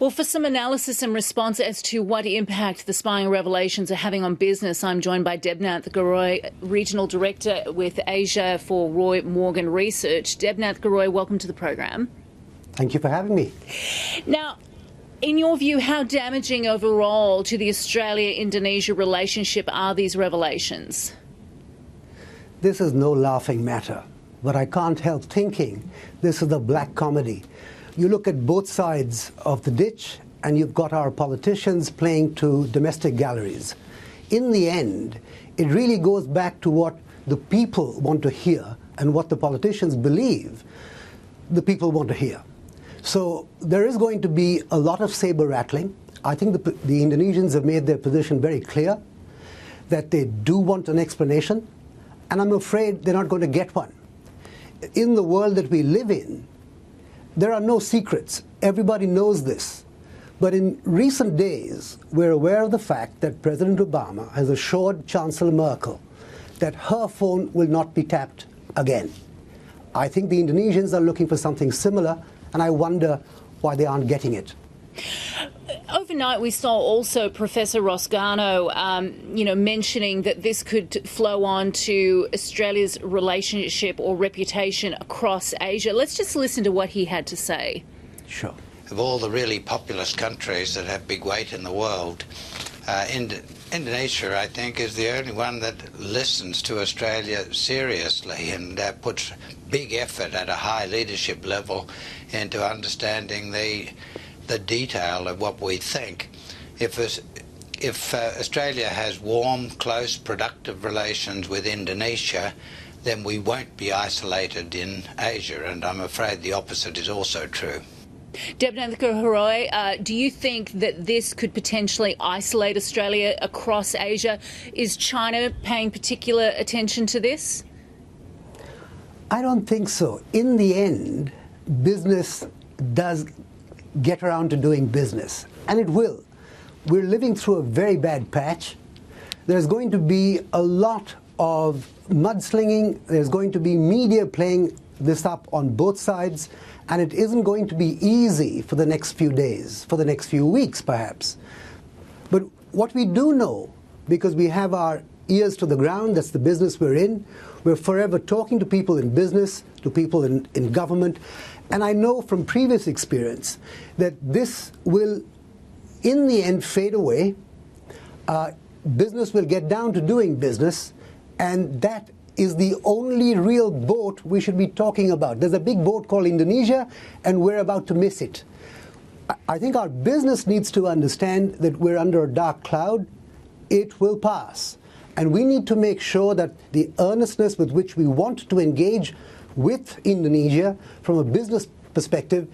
Well, for some analysis and response as to what impact the spying revelations are having on business, I'm joined by Debnath Guharoy, Regional Director with Asia for Roy Morgan Research. Debnath Guharoy, welcome to the program. Thank you for having me. Now, in your view, how damaging overall to the Australia-Indonesia relationship are these revelations? This is no laughing matter, but I can't help thinking this is a black comedy. You look at both sides of the ditch and you've got our politicians playing to domestic galleries. In the end, it really goes back to what the people want to hear and what the politicians believe the people want to hear. So there is going to be a lot of saber rattling. I think the Indonesians have made their position very clear that they do want an explanation, and I'm afraid they're not going to get one. In the world that we live in, there are no secrets. Everybody knows this. But in recent days, we're aware of the fact that President Obama has assured Chancellor Merkel that her phone will not be tapped again. I think the Indonesians are looking for something similar, and I wonder why they aren't getting it. Overnight, we saw also Professor Rosgano, mentioning that this could flow on to Australia's relationship or reputation across Asia. Let's just listen to what he had to say. Sure. Of all the really populous countries that have big weight in the world, Indonesia, I think, is the only one that listens to Australia seriously and puts big effort at a high leadership level into understanding the detail of what we think. If Australia has warm, close, productive relations with Indonesia, then we won't be isolated in Asia, and I'm afraid the opposite is also true. Debnath Guharoy, do you think that this could potentially isolate Australia across Asia? Is China paying particular attention to this? I don't think so. In the end, business does get around to doing business, and it will. We're living through a very bad patch. There's going to be a lot of mudslinging. There's going to be media playing this up on both sides, and it isn't going to be easy for the next few days, for the next few weeks perhaps. But what we do know, because we have our ears to the ground, that's the business we're in, we're forever talking to people in business, to people in government, and I know from previous experience that this will, in the end, fade away. Business will get down to doing business, and that is the only real boat we should be talking about. There's a big boat called Indonesia, and we're about to miss it. I think our business needs to understand that we're under a dark cloud. It will pass. And we need to make sure that the earnestness with which we want to engage with Indonesia from a business perspective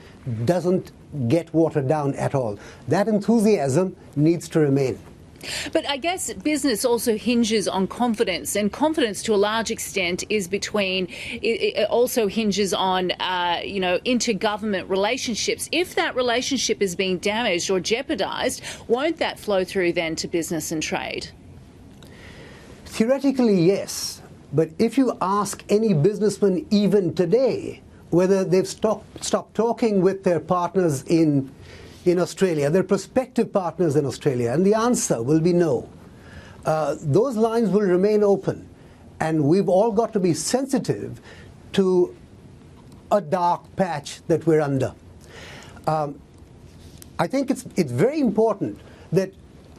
doesn't get watered down at all. That enthusiasm needs to remain. But I guess business also hinges on confidence, and confidence to a large extent is it also hinges on, intergovernment relationships. If that relationship is being damaged or jeopardised, won't that flow through then to business and trade? Theoretically, yes. But if you ask any businessman even today whether they've stopped talking with their partners in Australia, their prospective partners in Australia, and the answer will be no. Those lines will remain open, and we've all got to be sensitive to a dark patch that we're under. I think it's very important that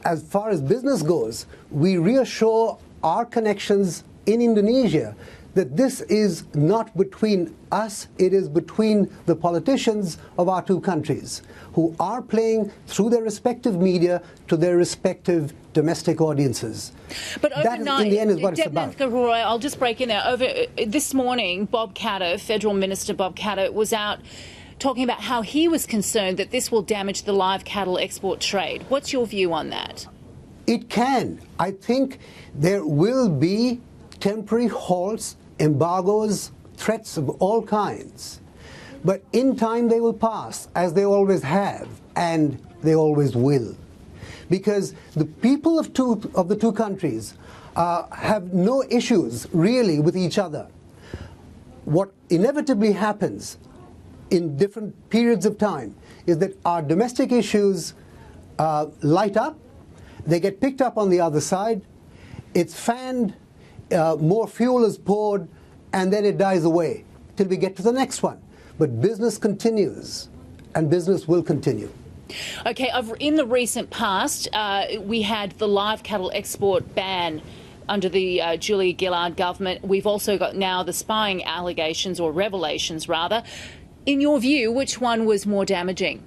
as far as business goes, we reassure our connections in Indonesia that this is not between us, it is between the politicians of our two countries who are playing through their respective media to their respective domestic audiences. But overnight, that, in the end, is what it's about. Debnath Guharoy, I'll just break in there. This morning, Bob Katter, Federal Minister Bob Katter, was out talking about how he was concerned that this will damage the live cattle export trade. What's your view on that? It can. I think there will be temporary halts, embargoes, threats of all kinds. But in time they will pass, as they always have, and they always will. Because the people of the two countries have no issues, really, with each other. What inevitably happens in different periods of time is that our domestic issues light up, they get picked up on the other side, it's fanned, more fuel is poured, and then it dies away till we get to the next one. But business continues, and business will continue. Okay, in the recent past, we had the live cattle export ban under the Julia Gillard government. We've also got now the spying allegations, or revelations rather. In your view, which one was more damaging?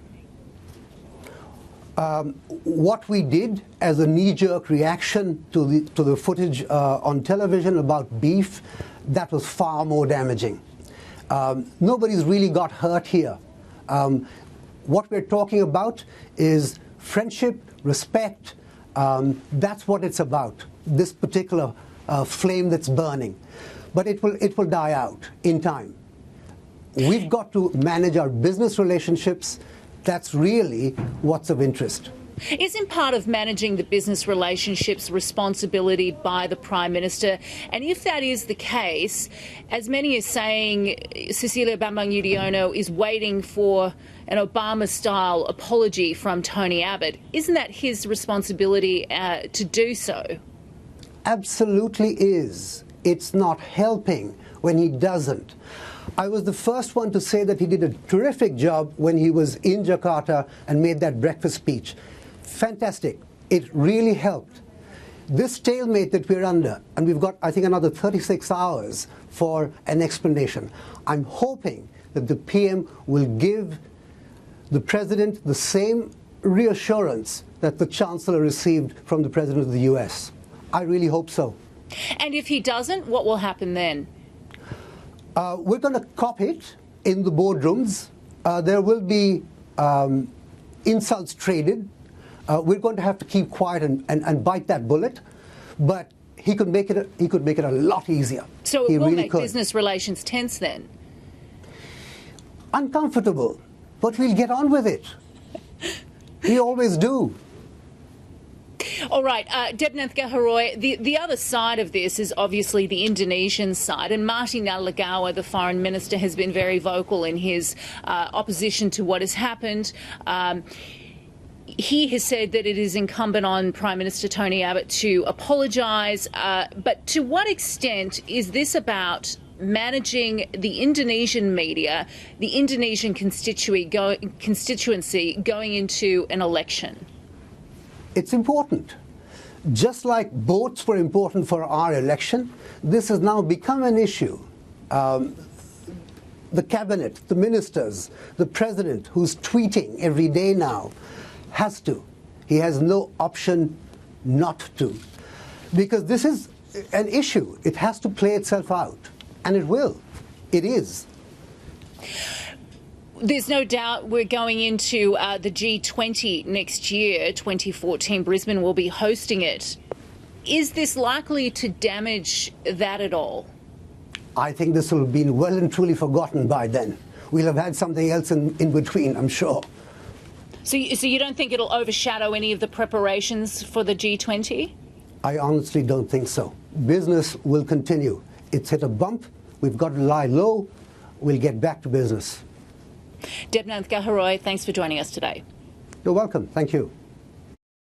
What we did as a knee-jerk reaction to the footage on television about beef, that was far more damaging. Nobody's really got hurt here. What we're talking about is friendship, respect. That's what it's about, this particular flame that's burning. But it will die out in time. We've got to manage our business relationships. That's really what's of interest. Isn't part of managing the business relationships responsibility by the Prime Minister? And if that is the case, as many are saying, Cecilia Bambang Yudhoyono is waiting for an Obama-style apology from Tony Abbott. Isn't that his responsibility to do so? Absolutely is. It's not helping when he doesn't. I was the first one to say that he did a terrific job when he was in Jakarta and made that breakfast speech. Fantastic. It really helped. This stalemate that we're under, and we've got, I think, another 36 hours for an explanation. I'm hoping that the PM will give the President the same reassurance that the Chancellor received from the President of the US. I really hope so. And if he doesn't, what will happen then? We're going to cop it in the boardrooms. There will be insults traded. We're going to have to keep quiet and bite that bullet. But he could make it a lot easier. So it will make business relations tense then? Uncomfortable, but we'll get on with it. We always do. All right, Debnath Guharoy, the other side of this is obviously the Indonesian side, and Marty Nalagawa, the foreign minister, has been very vocal in his opposition to what has happened. He has said that it is incumbent on Prime Minister Tony Abbott to apologise, but to what extent is this about managing the Indonesian media, the Indonesian constituency going into an election? It's important. Just like votes were important for our election, this has now become an issue. The cabinet, the ministers, the president, who's tweeting every day now, has to. He has no option not to. Because this is an issue. It has to play itself out. And it will. It is. There's no doubt we're going into the G20 next year, 2014. Brisbane will be hosting it. Is this likely to damage that at all? I think this will have been well and truly forgotten by then. We'll have had something else in between, I'm sure. So you don't think it'll overshadow any of the preparations for the G20? I honestly don't think so. Business will continue. It's hit a bump. We've got to lie low. We'll get back to business. Debnath Guharoy, thanks for joining us today. You're welcome. Thank you.